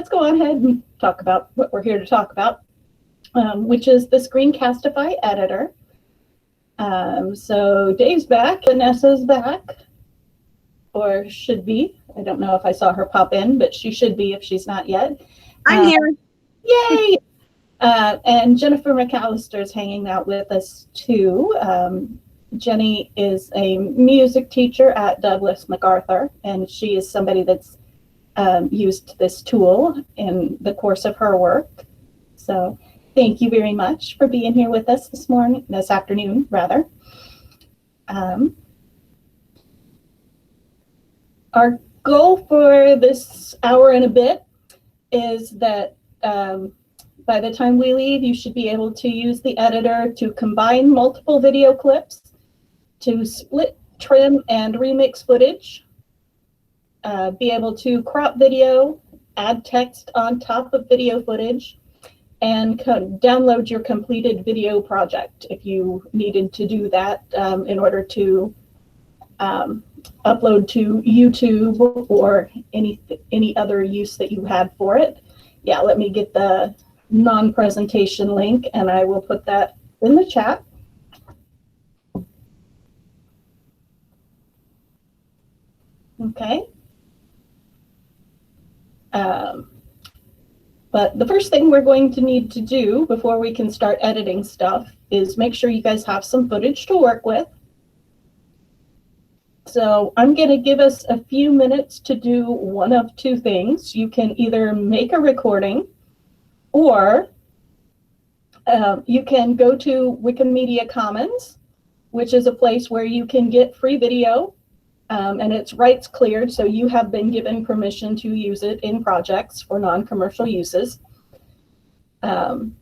let's go on ahead and talk about what we're here to talk about, which is the Screencastify Editor. So Dave's back, Vanessa's back, or should be. I don't know if I saw her pop in, but she should be if she's not yet. I'm here. Yay! And Jennifer McAllister's hanging out with us too. Jenny is a music teacher at Douglas MacArthur, and she is somebody that's used this tool in the course of her work. So thank you very much for being here with us this afternoon, rather. Our goal for this hour and a bit is that by the time we leave, you should be able to use the editor to combine multiple video clips, to split, trim, and remix footage, be able to crop video, add text on top of video footage, and download your completed video project if you needed to do that in order to upload to YouTube or any other use that you had for it. Yeah, let me get the non-presentation link and I will put that in the chat. Okay. But the first thing we're going to need to do before we can start editing stuff is make sure you guys have some footage to work with. So I'm going to give us a few minutes to do one of two things. You can either make a recording, or you can go to Wikimedia Commons, which is a place where you can get free video, and it's rights cleared, so you have been given permission to use it in projects for non-commercial uses. And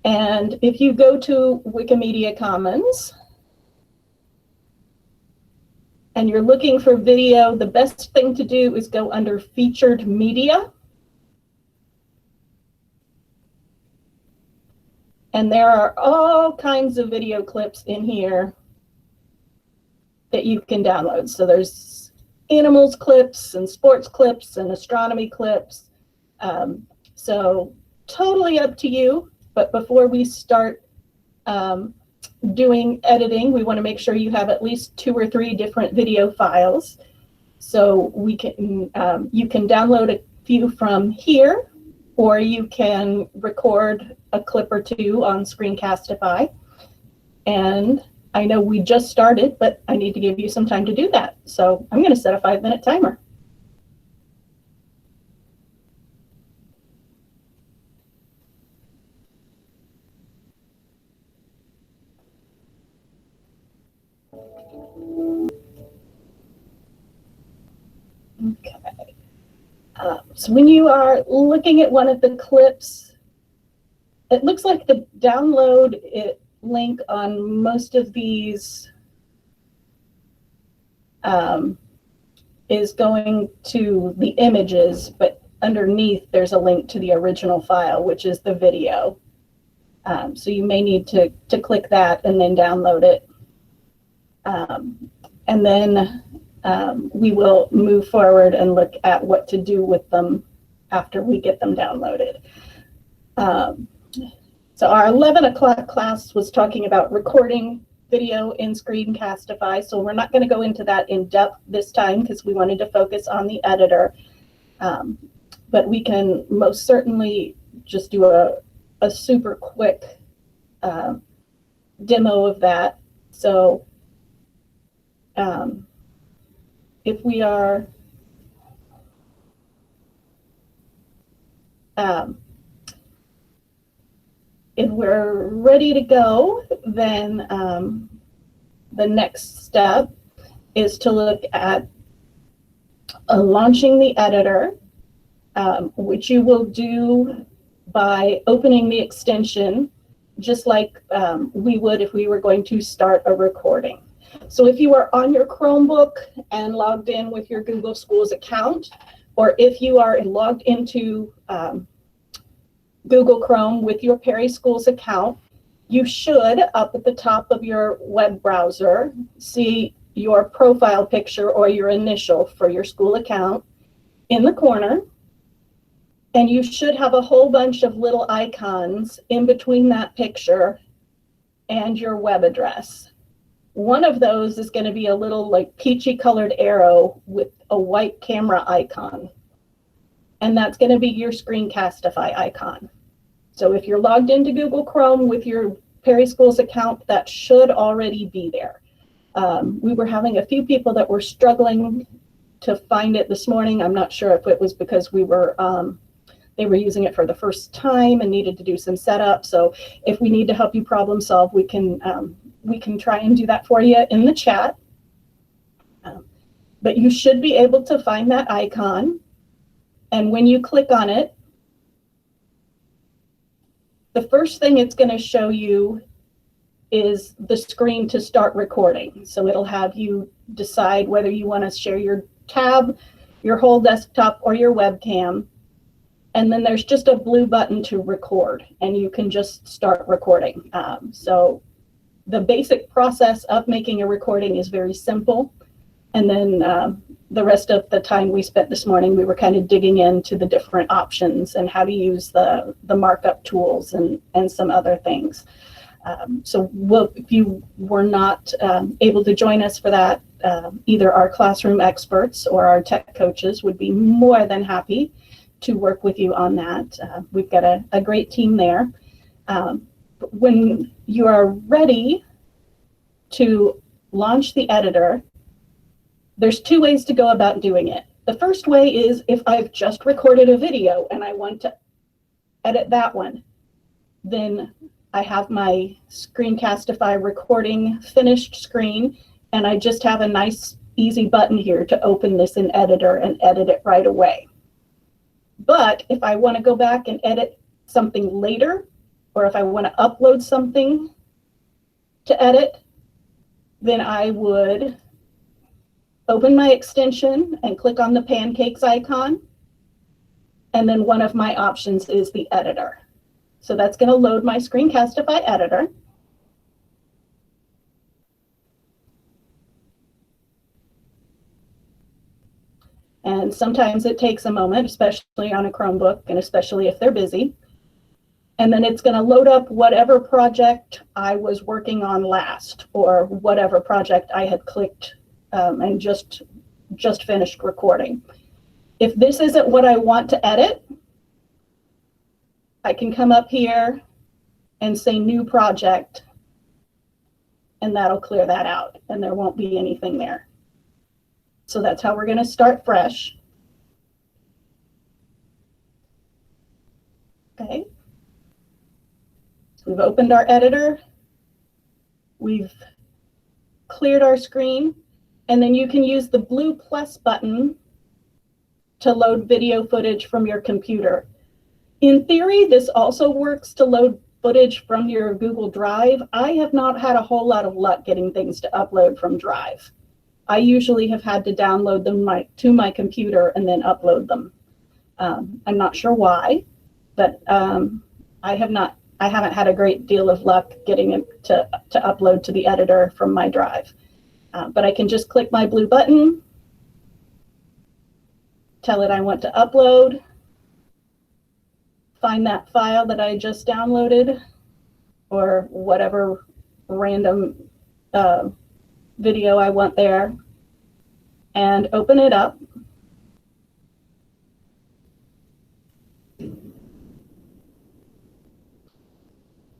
if you go to Wikimedia Commons and you're looking for video, the best thing to do is go under Featured Media. And there are all kinds of video clips in here that you can download. So there's animals clips and sports clips and astronomy clips. So totally up to you. But before we start doing editing, we want to make sure you have at least 2 or 3 different video files. So we can you can download a few from here, or you can record a clip or 2 on Screencastify. And I know we just started, but I need to give you some time to do that. So I'm going to set a 5-minute timer. Okay. So when you are looking at one of the clips, it looks like the download link on most of these is going to the images, but underneath there's a link to the original file, which is the video. So you may need to click that and then download it. And then we will move forward and look at what to do with them after we get them downloaded. So our 11 o'clock class was talking about recording video in Screencastify, so we're not going to go into that in depth this time because we wanted to focus on the editor. But we can most certainly just do a super quick demo of that. So if we are if we're ready to go, then the next step is to look at launching the editor, which you will do by opening the extension, just like we would if we were going to start a recording. So if you are on your Chromebook and logged in with your Google Schools account, or if you are logged into Google Chrome with your Perry Schools account, you should, up at the top of your web browser, see your profile picture or your initial for your school account in the corner. And you should have a whole bunch of little icons in between that picture and your web address. One of those is going to be a little like peachy colored arrow with a white camera icon. And that's going to be your Screencastify icon. So if you're logged into Google Chrome with your Perry Schools account, that should already be there. We were having a few people that were struggling to find it this morning. I'm not sure if it was because they were using it for the first time and needed to do some setup. So if we need to help you problem solve, we can try and do that for you in the chat. But you should be able to find that icon. And when you click on it, the first thing it's going to show you is the screen to start recording. So it'll have you decide whether you want to share your tab, your whole desktop, or your webcam. And then there's just a blue button to record, and you can just start recording. So the basic process of making a recording is very simple. And then the rest of the time we spent this morning, we were kind of digging into the different options and how to use the markup tools and some other things. So if you were not able to join us for that, either our classroom experts or our tech coaches would be more than happy to work with you on that. We've got a great team there. When you are ready to launch the editor, there's two ways to go about doing it. The first way is if I've just recorded a video and I want to edit that one, then I have my Screencastify recording finished screen, and I just have a nice easy button here to open this in editor and edit it right away. But if I want to go back and edit something later, or if I want to upload something to edit, then I would open my extension and click on the pancakes icon. And then one of my options is the editor. So that's going to load my Screencastify editor. And sometimes it takes a moment, especially on a Chromebook, and especially if they're busy. And then it's going to load up whatever project I was working on last, or whatever project I had clicked and just finished recording. If this isn't what I want to edit, I can come up here and say new project, and that'll clear that out, and there won't be anything there. So that's how we're going to start fresh. Okay. We've opened our editor. We've cleared our screen. And then you can use the blue plus button to load video footage from your computer. In theory, this also works to load footage from your Google Drive. I have not had a whole lot of luck getting things to upload from Drive. I usually have had to download them to my computer and then upload them. I'm not sure why, but I haven't had a great deal of luck getting it to upload to the editor from my Drive. But I can just click my blue button, tell it I want to upload, find that file that I just downloaded, or whatever random video I want there, and open it up.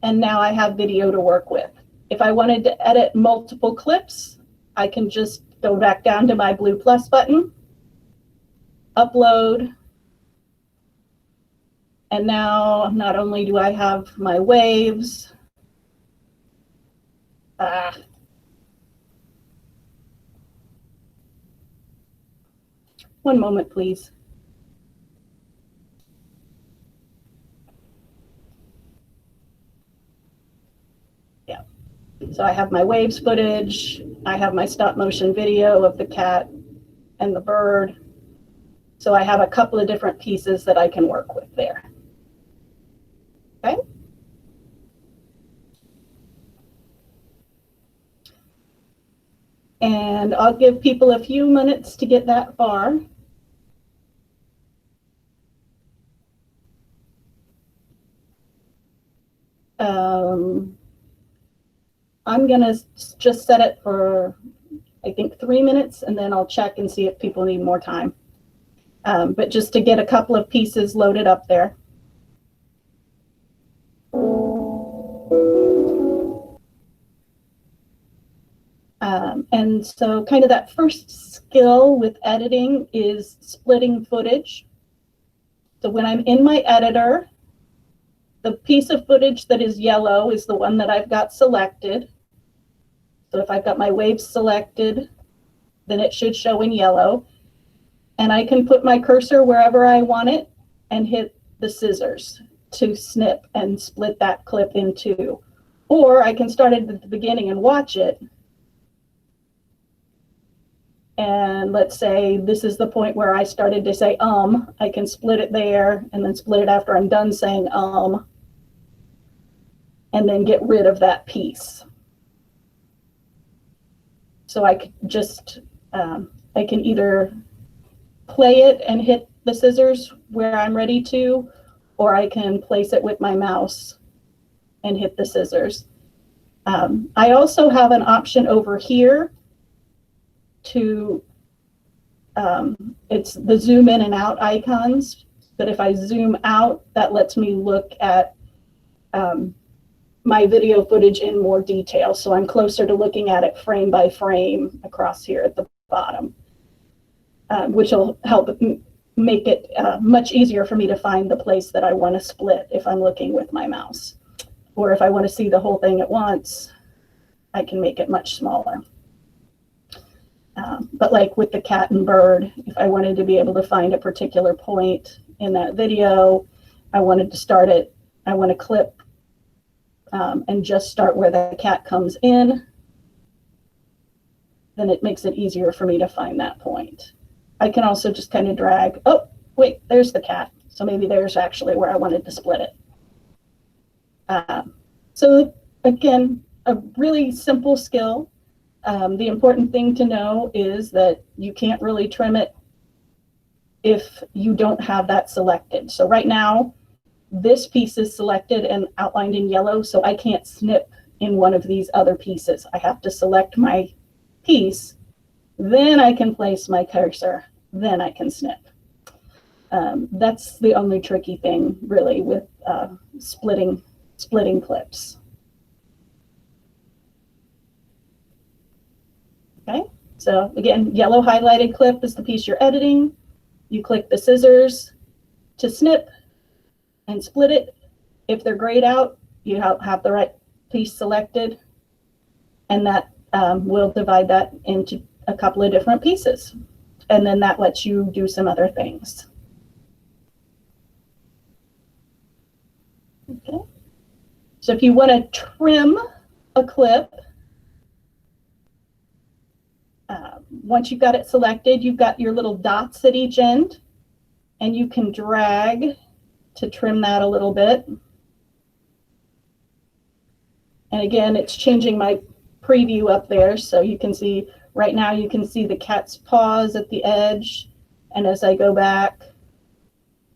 And now I have video to work with. If I wanted to edit multiple clips, I can just go back down to my blue plus button, upload, and now not only do I have my waves, one moment, please. Yeah, so I have my waves footage. I have my stop motion video of the cat and the bird. So I have a couple of different pieces that I can work with there. Okay. And I'll give people a few minutes to get that far. I'm gonna just set it for, I think, 3 minutes, and then I'll check and see if people need more time. But just to get a couple of pieces loaded up there. And so kind of that first skill with editing is splitting footage. So when I'm in my editor, the piece of footage that is yellow is the one that I've got selected. So if I've got my waves selected, then it should show in yellow. And I can put my cursor wherever I want it and hit the scissors to snip and split that clip in two. Or I can start it at the beginning and watch it. And let's say this is the point where I started to say I can split it there and then split it after I'm done saying and then get rid of that piece. So I could just, I can either play it and hit the scissors where I'm ready to, or I can place it with my mouse and hit the scissors. I also have an option over here to, it's the zoom in and out icons, but if I zoom out, that lets me look at my video footage in more detail. So I'm closer to looking at it frame by frame across here at the bottom, which will help make it much easier for me to find the place that I want to split if I'm looking with my mouse. Or if I want to see the whole thing at once, I can make it much smaller. But like with the cat and bird, if I wanted to be able to find a particular point in that video, I wanted to start it, I want to clip and just start where the cat comes in, then it makes it easier for me to find that point. I can also just kind of drag, oh, wait, there's the cat. So maybe there's actually where I wanted to split it. So again, a really simple skill. The important thing to know is that you can't really trim it if you don't have that selected. So right now, this piece is selected and outlined in yellow, so I can't snip in one of these other pieces. I have to select my piece, then I can place my cursor, then I can snip. That's the only tricky thing, really, with splitting clips. Okay, so again, yellow highlighted clip is the piece you're editing. You click the scissors to snip and split it. If they're grayed out, you have the right piece selected, and that will divide that into a couple of different pieces. And then that lets you do some other things. Okay, so if you want to trim a clip, once you've got it selected, you've got your little dots at each end, and you can drag to trim that a little bit. And again, it's changing my preview up there, so you can see right now, you can see the cat's paws at the edge, and as I go back,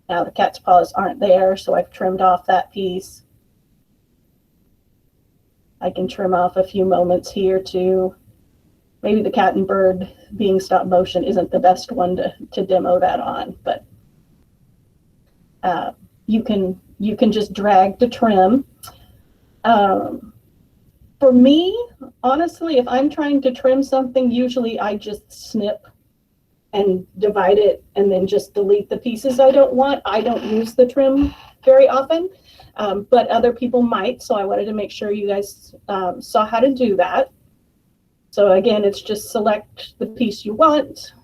now the cat's paws aren't there, so I've trimmed off that piece. I can trim off a few moments here too. Maybe the cat and bird being stop motion isn't the best one to demo that on, but you can just drag to trim. For me, honestly, if I'm trying to trim something, usually I just snip and divide it and then just delete the pieces I don't want. I don't use the trim very often, but other people might, so I wanted to make sure you guys saw how to do that. So again, it's just select the piece you want,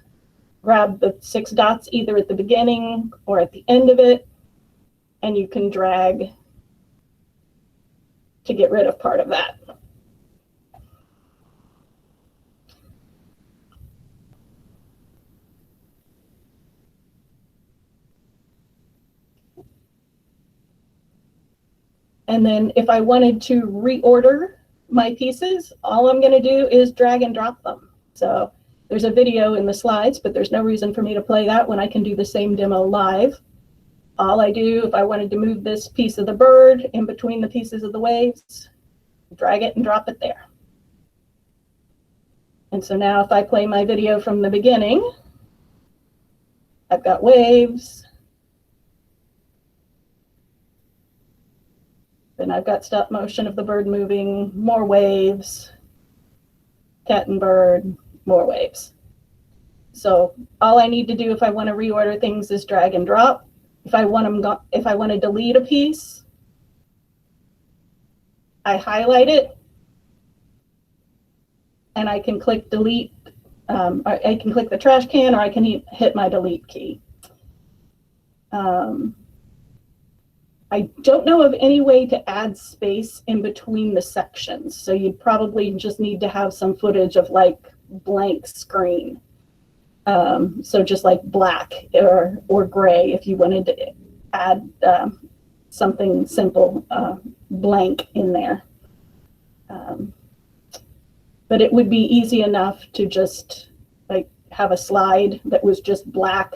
grab the 6 dots either at the beginning or at the end of it, and you can drag to get rid of part of that. And then if I wanted to reorder my pieces, all I'm going to do is drag and drop them. So there's a video in the slides, but there's no reason for me to play that when I can do the same demo live. All I do, if I wanted to move this piece of the bird in between the pieces of the waves, drag it and drop it there. And so now if I play my video from the beginning, I've got waves, then I've got stop motion of the bird moving, more waves, cat and bird, more waves. So all I need to do if I want to reorder things is drag and drop. If I want to delete a piece, I highlight it and I can click delete. I can click the trash can, or I can hit my delete key. I don't know of any way to add space in between the sections. So you'd probably just need to have some footage of like blank screen. So just like black or gray if you wanted to add something simple, blank in there. But it would be easy enough to just like have a slide that was just black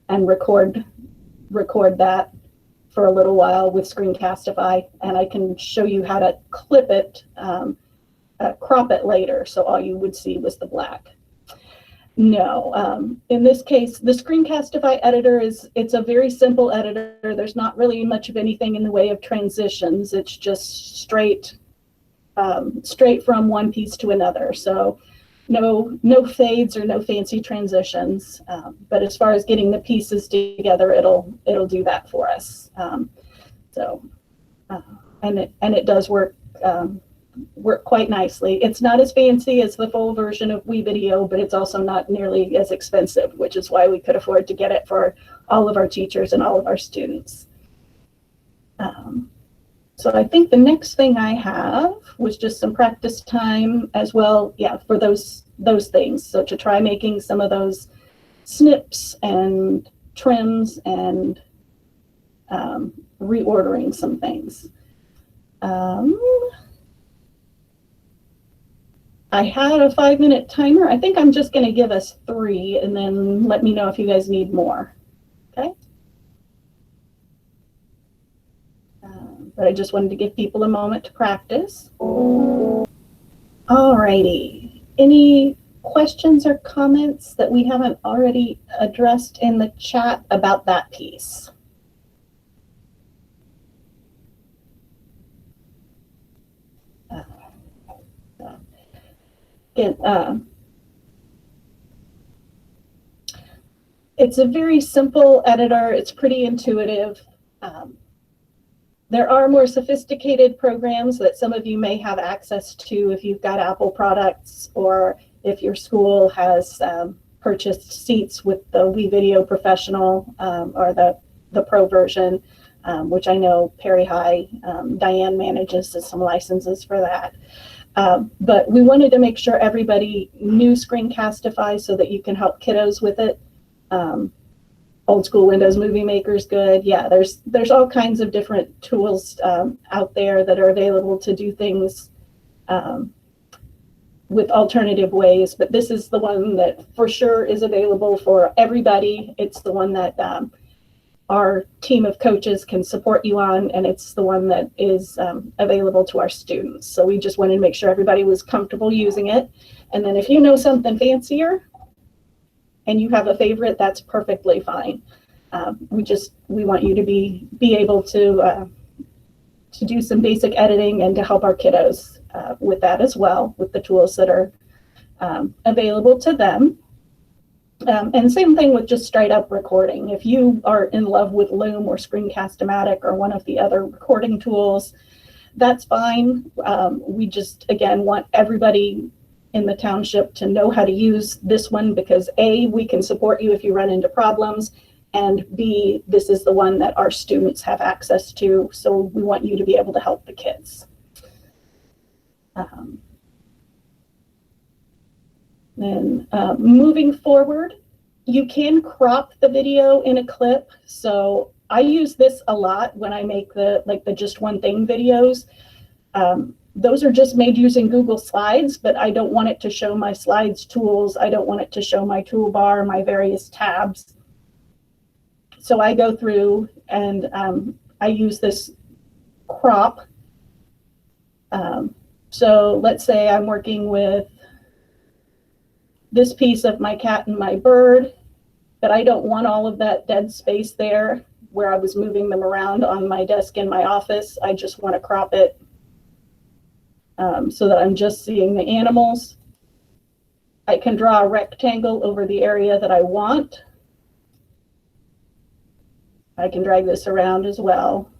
and record that for a little while with Screencastify, and I can show you how to clip it, crop it later, so all you would see was the black. No, in this case, the Screencastify editor it's a very simple editor. There's not really much of anything in the way of transitions. It's just straight from one piece to another. So no fades or no fancy transitions. But as far as getting the pieces together, it'll do that for us. And it does work quite nicely. It's not as fancy as the full version of WeVideo, but it's also not nearly as expensive, which is why we could afford to get it for all of our teachers and all of our students. So I think the next thing I have was just some practice time as well, yeah, for those things. So to try making some of those snips and trims and reordering some things. I had a 5-minute timer. I think I'm just going to give us 3 and then let me know if you guys need more. Okay. But I just wanted to give people a moment to practice. All righty. Any questions or comments that we haven't already addressed in the chat about that piece? It's a very simple editor. It's pretty intuitive. There are more sophisticated programs that some of you may have access to if you've got Apple products, or if your school has purchased seats with the WeVideo Professional or the Pro version, which I know Perry High, Diane manages some licenses for that. But we wanted to make sure everybody knew Screencastify so that you can help kiddos with it. Old school Windows Movie Maker is good. Yeah, there's all kinds of different tools out there that are available to do things with alternative ways, but this is the one that for sure is available for everybody. It's the one that our team of coaches can support you on, and it's the one that is available to our students. So we just wanted to make sure everybody was comfortable using it. And then if you know something fancier and you have a favorite, that's perfectly fine. We want you to be able to do some basic editing and to help our kiddos with that as well, with the tools that are available to them. And same thing with just straight up recording. If you are in love with Loom or Screencast-O-Matic or one of the other recording tools, that's fine. We just, again, want everybody in the township to know how to use this one because A, we can support you if you run into problems, and B, this is the one that our students have access to, so we want you to be able to help the kids. Then moving forward, you can crop the video in a clip. So I use this a lot when I make the just one thing videos. Those are just made using Google Slides, but I don't want it to show my slides tools. I don't want it to show my toolbar, my various tabs. So I go through and I use this crop. So let's say I'm working with this piece of my cat and my bird, but I don't want all of that dead space there where I was moving them around on my desk in my office. I just want to crop it so that I'm just seeing the animals. I can draw a rectangle over the area that I want. I can drag this around as well.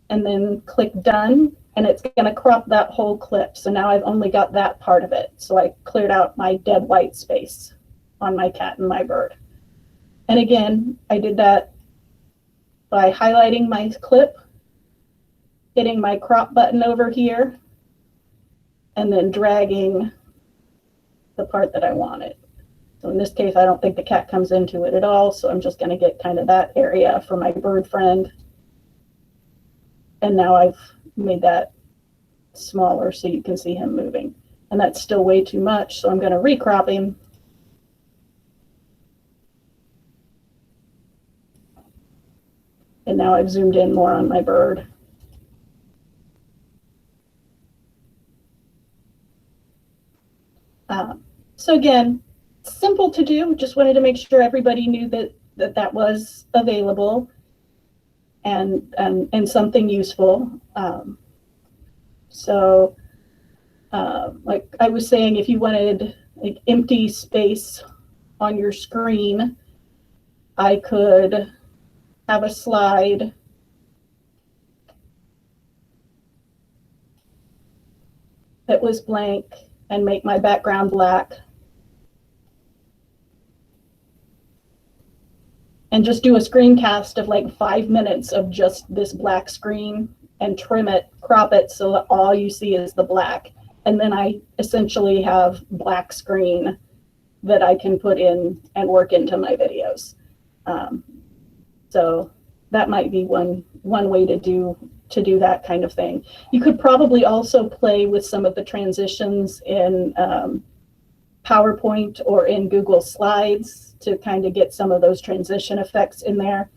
And then click done, and it's going to crop that whole clip. So now I've only got that part of it. So I cleared out my dead white space on my cat and my bird. And again, I did that by highlighting my clip, hitting my crop button over here, and then dragging the part that I wanted. So in this case, I don't think the cat comes into it at all. So I'm just going to get kind of that area for my bird friend. And now I've made that smaller so you can see him moving. And that's still way too much, so I'm going to recrop him. And now I've zoomed in more on my bird. So again, simple to do. Just wanted to make sure everybody knew that was available. And something useful. Like I was saying, if you wanted like empty space on your screen, I could have a slide that was blank and make my background black. And just do a screencast of like 5 minutes of just this black screen and trim it, crop it so that all you see is the black. And then I essentially have black screen that I can put in and work into my videos. So that might be one way to do that kind of thing. You could probably also play with some of the transitions in PowerPoint or in Google Slides to kind of get some of those transition effects in there.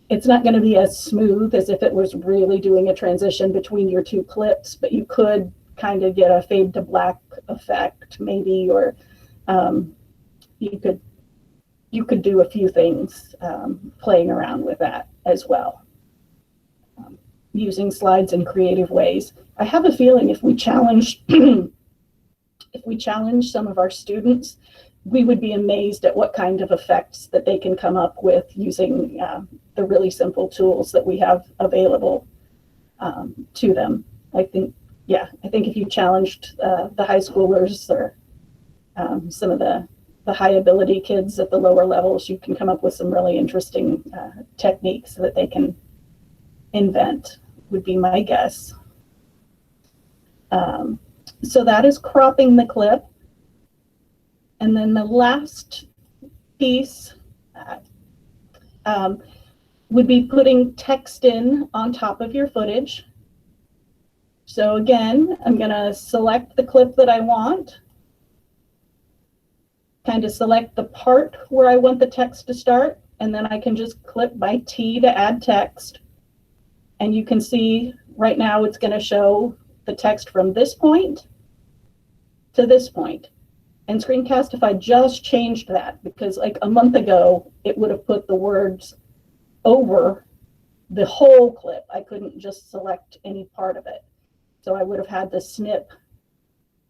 It's not going to be as smooth as if it was really doing a transition between your two clips, but you could kind of get a fade to black effect maybe, or you could do a few things playing around with that as well, using slides in creative ways. I have a feeling if we challenge some of our students, we would be amazed at what kind of effects that they can come up with using the really simple tools that we have available to them. I think if you challenged the high schoolers or some of the high ability kids at the lower levels, you can come up with some really interesting techniques that they can invent, would be my guess. So that is cropping the clip. And then the last piece would be putting text in on top of your footage. So again, I'm going to select the clip that I want, kind of select the part where I want the text to start, and then I can just click my T to add text. And you can see right now it's going to show the text from this point to this point. And Screencastify just changed that because like a month ago, it would have put the words over the whole clip. I couldn't just select any part of it. So I would have had to snip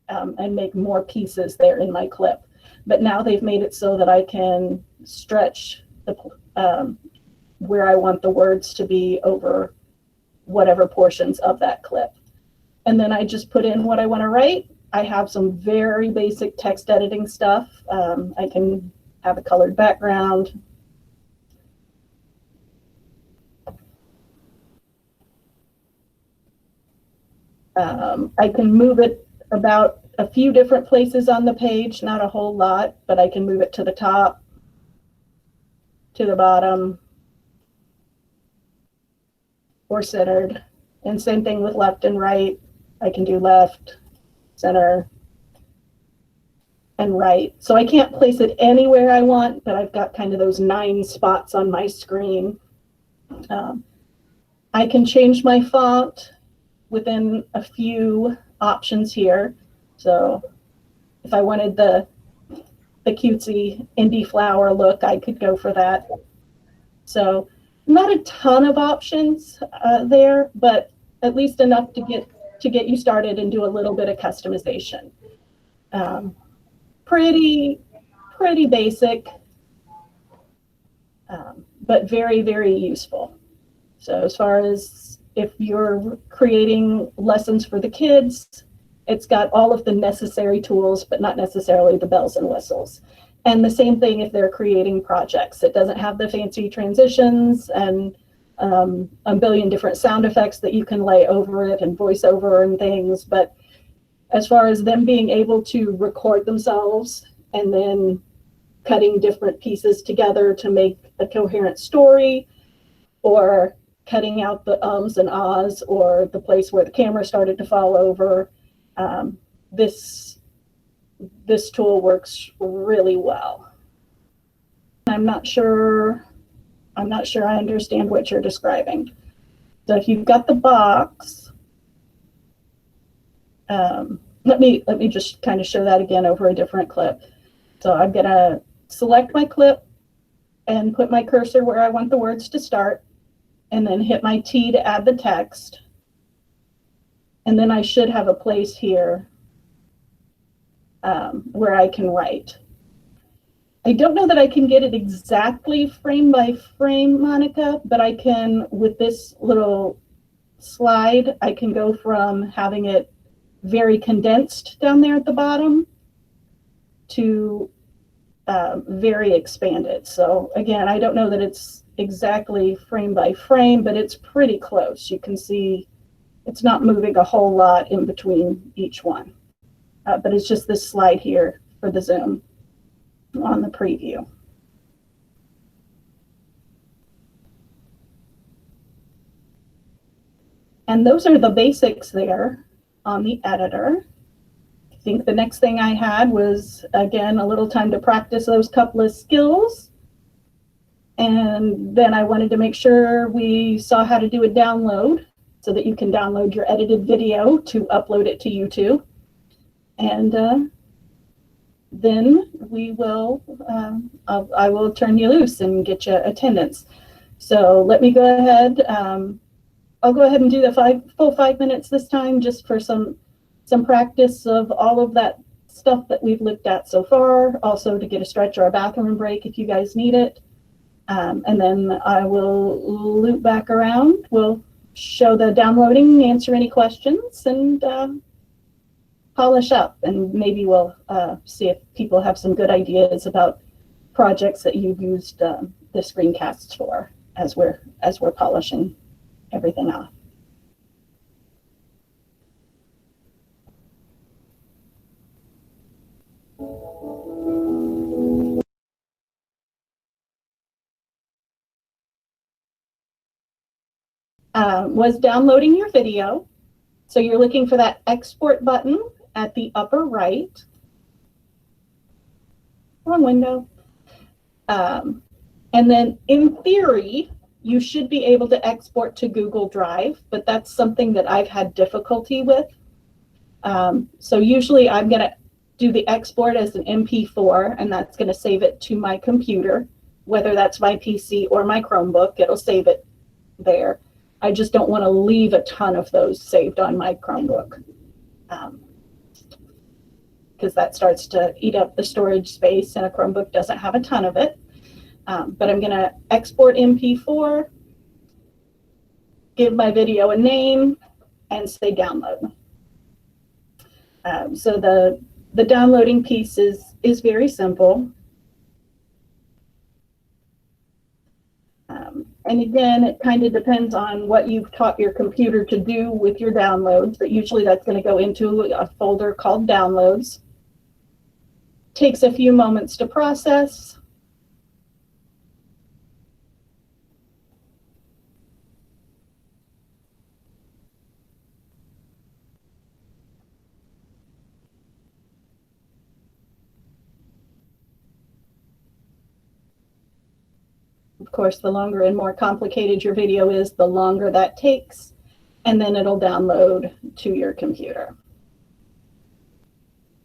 and make more pieces there in my clip. But now they've made it so that I can stretch the where I want the words to be over whatever portions of that clip. And then I just put in what I want to write. I have some very basic text editing stuff. I can have a colored background. I can move it about a few different places on the page, not a whole lot, but I can move it to the top, to the bottom, or centered. And same thing with left and right. I can do left, center, and write. So I can't place it anywhere I want, but I've got kind of those 9 spots on my screen. I can change my font within a few options here. So if I wanted the cutesy indie flower look, I could go for that. So not a ton of options there, but at least enough to get you started and do a little bit of customization. Pretty basic, but very, very useful. So as far as if you're creating lessons for the kids, it's got all of the necessary tools, but not necessarily the bells and whistles. And the same thing if they're creating projects. It doesn't have the fancy transitions and a billion different sound effects that you can lay over it and voiceover and things. But as far as them being able to record themselves and then cutting different pieces together to make a coherent story, or cutting out the ums and ahs or the place where the camera started to fall over, this tool works really well. I'm not sure I understand what you're describing. So if you've got the box, let me just kind of show that again over a different clip. So I'm gonna select my clip and put my cursor where I want the words to start, and then hit my T to add the text. And then I should have a place here where I can write. I don't know that I can get it exactly frame by frame, Monica, but I can, with this little slide, I can go from having it very condensed down there at the bottom to very expanded. So again, I don't know that it's exactly frame by frame, but it's pretty close. You can see it's not moving a whole lot in between each one, but it's just this slide here for the zoom on the preview. And those are the basics there on the editor. I think the next thing I had was, again, a little time to practice those couple of skills. And then I wanted to make sure we saw how to do a download so that you can download your edited video to upload it to YouTube. And then we will, I will turn you loose and get you attendance. So let me go ahead. I'll go ahead and do the full 5 minutes this time, just for some practice of all of that stuff that we've looked at so far, also to get a stretch or a bathroom break if you guys need it. And then I will loop back around. We'll show the downloading, answer any questions, and polish up. And maybe we'll see if people have some good ideas about projects that you've used the screencasts for as we're polishing everything off. Was downloading your video. So you're looking for that export button at the upper right. Wrong window. And then in theory, you should be able to export to Google Drive, but that's something that I've had difficulty with. So usually I'm going to do the export as an MP4, and that's going to save it to my computer, whether that's my PC or my Chromebook. It'll save it there. I just don't want to leave a ton of those saved on my Chromebook, because that starts to eat up the storage space, and a Chromebook doesn't have a ton of it. But I'm going to export MP4, give my video a name, and say download. So the downloading piece is very simple. And again, it kind of depends on what you've taught your computer to do with your downloads, but usually that's going to go into a folder called downloads. Takes a few moments to process. Of course, the longer and more complicated your video is, the longer that takes, and then it'll download to your computer.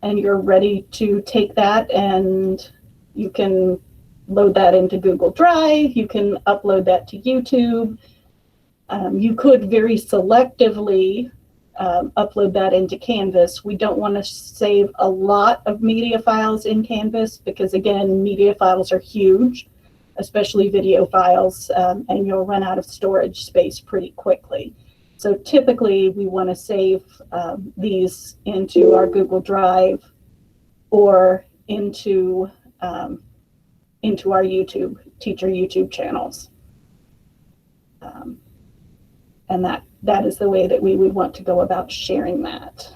And you're ready to take that, and you can load that into Google Drive, you can upload that to YouTube. You could very selectively upload that into Canvas. We don't want to save a lot of media files in Canvas because, again, media files are huge, especially video files, and you'll run out of storage space pretty quickly. So typically we want to save these into our Google Drive or into our YouTube, teacher YouTube channels. And that is the way that we would want to go about sharing that.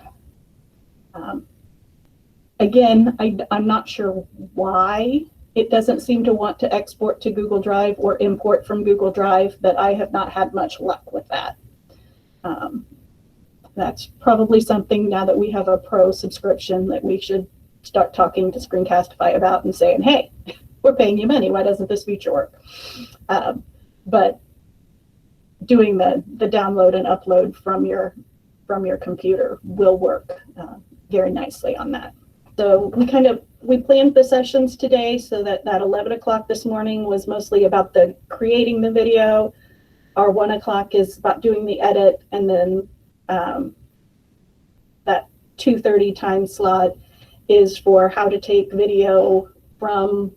Again, I'm not sure why it doesn't seem to want to export to Google Drive or import from Google Drive, but I have not had much luck with that. That's probably something, now that we have a pro subscription, that we should start talking to Screencastify about and saying, hey, we're paying you money, why doesn't this feature work? But doing the download and upload from your computer will work very nicely on that. So we planned the sessions today so that 11 o'clock this morning was mostly about the creating the video. Our 1 o'clock is about doing the edit, and then that 2:30 time slot is for how to take video from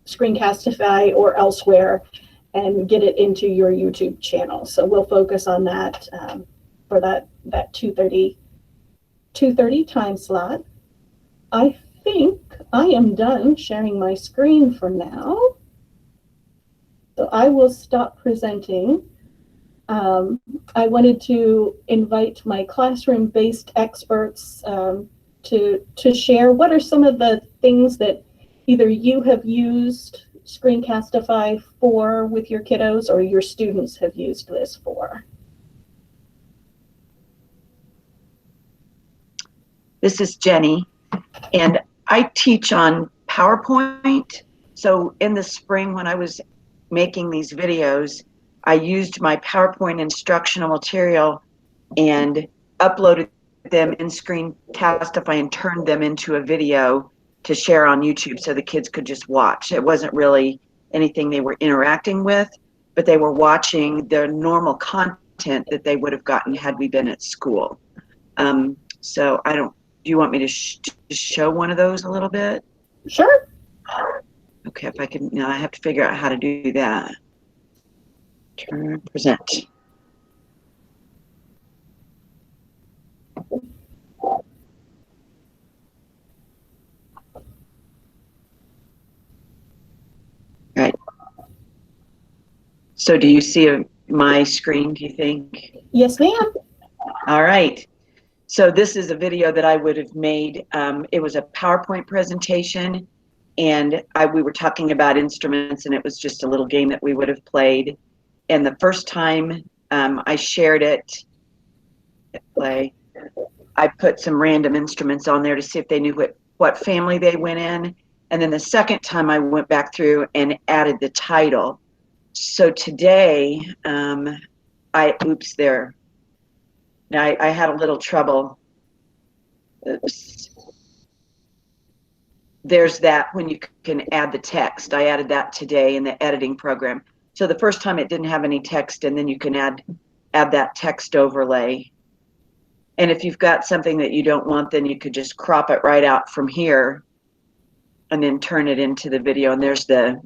Screencastify or elsewhere and get it into your YouTube channel. So we'll focus on that for that 2:30 time slot. I think I am done sharing my screen for now. So I will stop presenting. I wanted to invite my classroom-based experts to share what are some of the things that either you have used Screencastify for with your kiddos or your students have used this for. This is Jenny, and I teach on PowerPoint. So in the spring when I was making these videos, I used my PowerPoint instructional material and uploaded them in Screencastify and turned them into a video to share on YouTube so the kids could just watch. It wasn't really anything they were interacting with, but they were watching the normal content that they would have gotten had we been at school. So do you want me to show one of those a little bit? Sure. Okay, if I can, now I have to figure out how to do that. Turn, present. Right. So do you see my screen, do you think? Yes, ma'am. All right. So this is a video that I would have made. It was a PowerPoint presentation, and we were talking about instruments, and it was just a little game that we would have played. And the first time I shared it, I put some random instruments on there to see if they knew what family they went in. And then the second time I went back through and added the title. So today, oops, there. Now I had a little trouble. Oops. There's that when you can add the text. I added that today in the editing program. So the first time it didn't have any text, and then you can add that text overlay. And if you've got something that you don't want, then you could just crop it right out from here and then turn it into the video. And there's the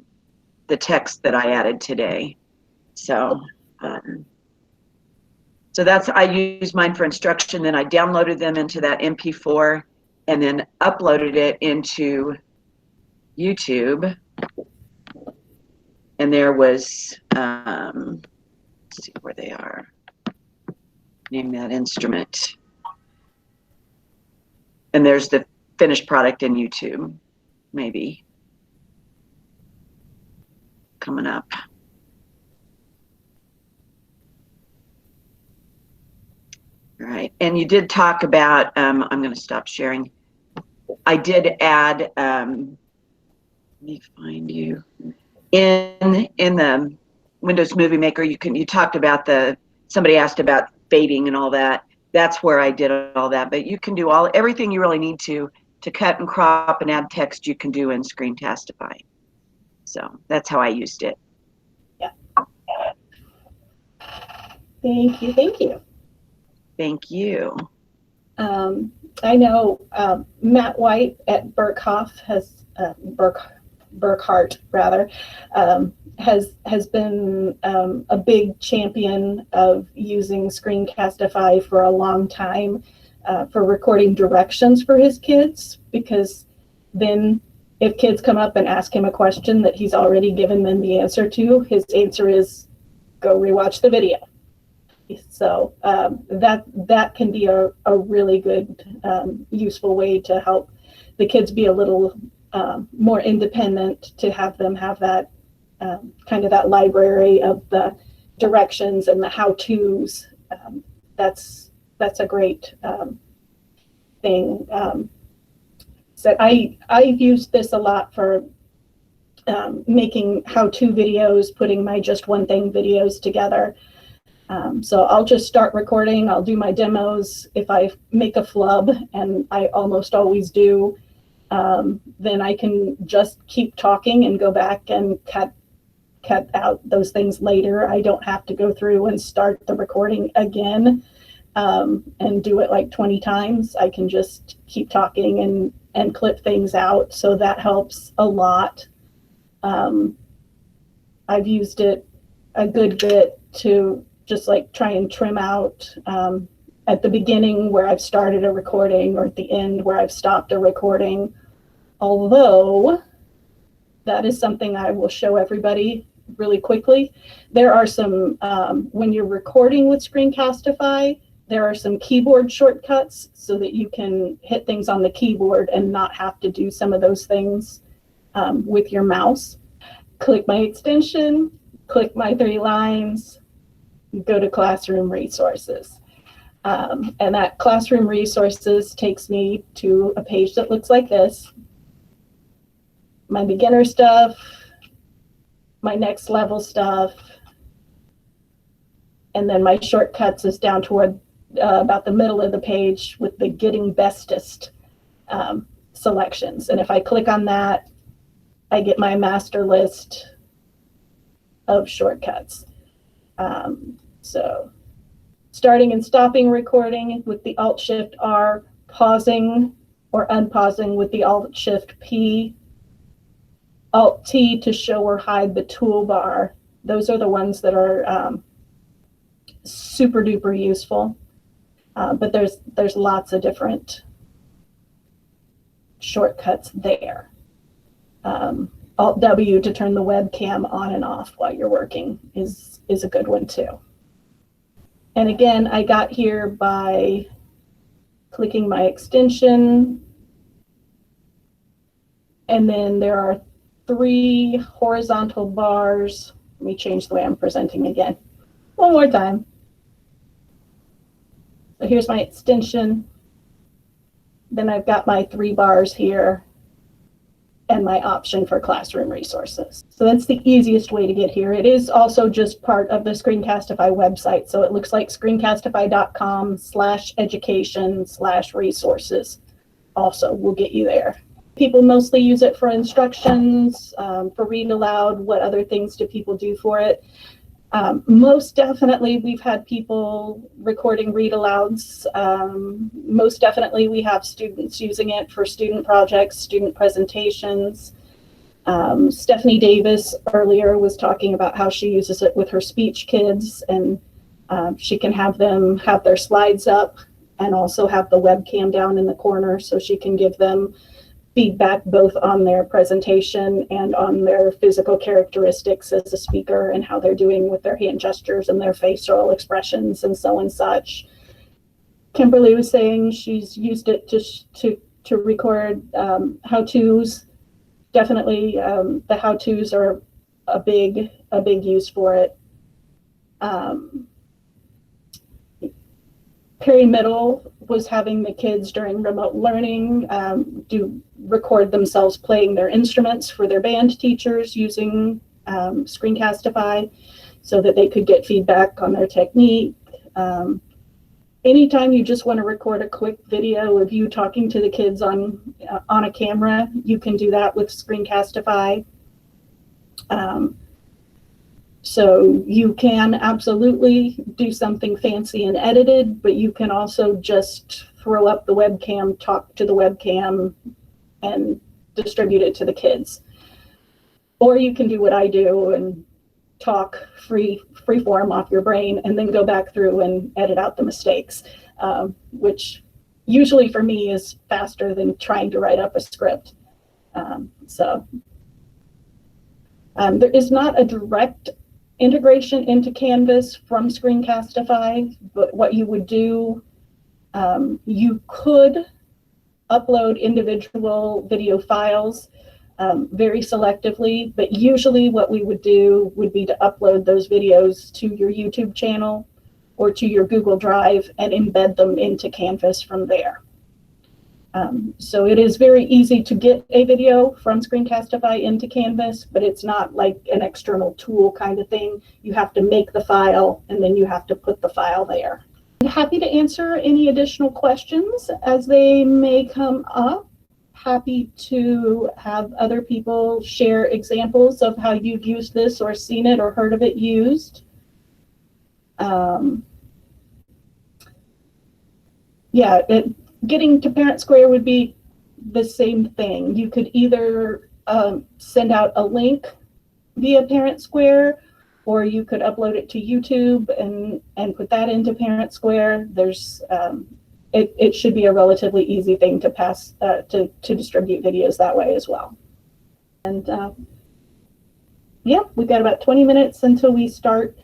text that I added today. So so I used mine for instruction, then I downloaded them into that MP4 and then uploaded it into YouTube. And there was, let's see where they are. Name that instrument. And there's the finished product in YouTube, maybe. Coming up. All right, and you did talk about, I'm going to stop sharing. I did add, let me find you. in the Windows Movie Maker, you talked about somebody asked about fading and all that. That's where I did all that. But you can do everything you really need to cut and crop and add text. You can do in Screencastify. So that's how I used it. Yeah. Thank you. Thank you. Thank you. I know Matt White at Burkhardt rather has been a big champion of using Screencastify for a long time for recording directions for his kids, because then if kids come up and ask him a question that he's already given them the answer to, his answer is go rewatch the video. So that can be a really good, useful way to help the kids be a little more independent, to have them have that kind of that library of the directions and the how-tos. That's a great thing. So I've used this a lot for making how-to videos, putting my just one thing videos together. So I'll just start recording. I'll do my demos. If I make a flub, and I almost always do, then I can just keep talking and go back and cut out those things later. I don't have to go through and start the recording again and do it like 20 times. I can just keep talking and clip things out. So that helps a lot. I've used it a good bit to just like try and trim out at the beginning where I've started a recording, or at the end where I've stopped a recording. Although that is something I will show everybody really quickly. There are some, when you're recording with Screencastify, there are some keyboard shortcuts so that you can hit things on the keyboard and not have to do some of those things with your mouse. Click my extension, click my 3 lines, go to Classroom Resources. And that Classroom Resources takes me to a page that looks like this. My beginner stuff, my next level stuff, and then my shortcuts is down toward about the middle of the page with the Getting Bestest selections. And if I click on that, I get my master list of shortcuts. So starting and stopping recording with the Alt-Shift-R, pausing or unpausing with the Alt-Shift-P, Alt-T to show or hide the toolbar. Those are the ones that are super duper useful. But there's lots of different shortcuts there. Alt-W to turn the webcam on and off while you're working is a good one too. And again, I got here by clicking my extension. And then there are 3 horizontal bars. Let me change the way I'm presenting again. One more time. So here's my extension. Then I've got my 3 bars here and my option for Classroom Resources. So that's the easiest way to get here. It is also just part of the Screencastify website. So it looks like screencastify.com/education/resources also will get you there. People mostly use it for instructions, for read aloud. What other things do people do for it? Most definitely, we've had people recording read alouds. Most definitely, we have students using it for student projects, student presentations. Stephanie Davis earlier was talking about how she uses it with her speech kids, and she can have them have their slides up and also have the webcam down in the corner so she can give them feedback both on their presentation and on their physical characteristics as a speaker and how they're doing with their hand gestures and their facial expressions and so and such. Kimberly was saying she's used it to record how-tos. Definitely the how-tos are a big use for it. Perry Middle was having the kids during remote learning record themselves playing their instruments for their band teachers using Screencastify so that they could get feedback on their technique. Anytime you just want to record a quick video of you talking to the kids on a camera, you can do that with Screencastify. So you can absolutely do something fancy and edited, but you can also just throw up the webcam, talk to the webcam, and distribute it to the kids. Or you can do what I do and talk free form off your brain and then go back through and edit out the mistakes, which usually for me is faster than trying to write up a script. There is not a direct integration into Canvas from Screencastify, but what you would do, you could upload individual video files very selectively, but usually what we would do would be to upload those videos to your YouTube channel or to your Google Drive and embed them into Canvas from there. So it is very easy to get a video from Screencastify into Canvas, but it's not like an external tool kind of thing. You have to make the file and then you have to put the file there. I'm happy to answer any additional questions as they may come up. Happy to have other people share examples of how you've used this or seen it or heard of it used. Getting to Parent Square would be the same thing. You could either send out a link via Parent Square, or you could upload it to YouTube and put that into Parent Square. There's it should be a relatively easy thing to pass to distribute videos that way as well. And yeah, we've got about 20 minutes until we start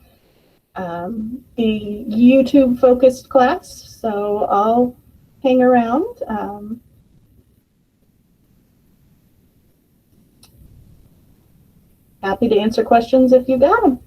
the YouTube focused class, so I'll hang around. Happy to answer questions if you got them.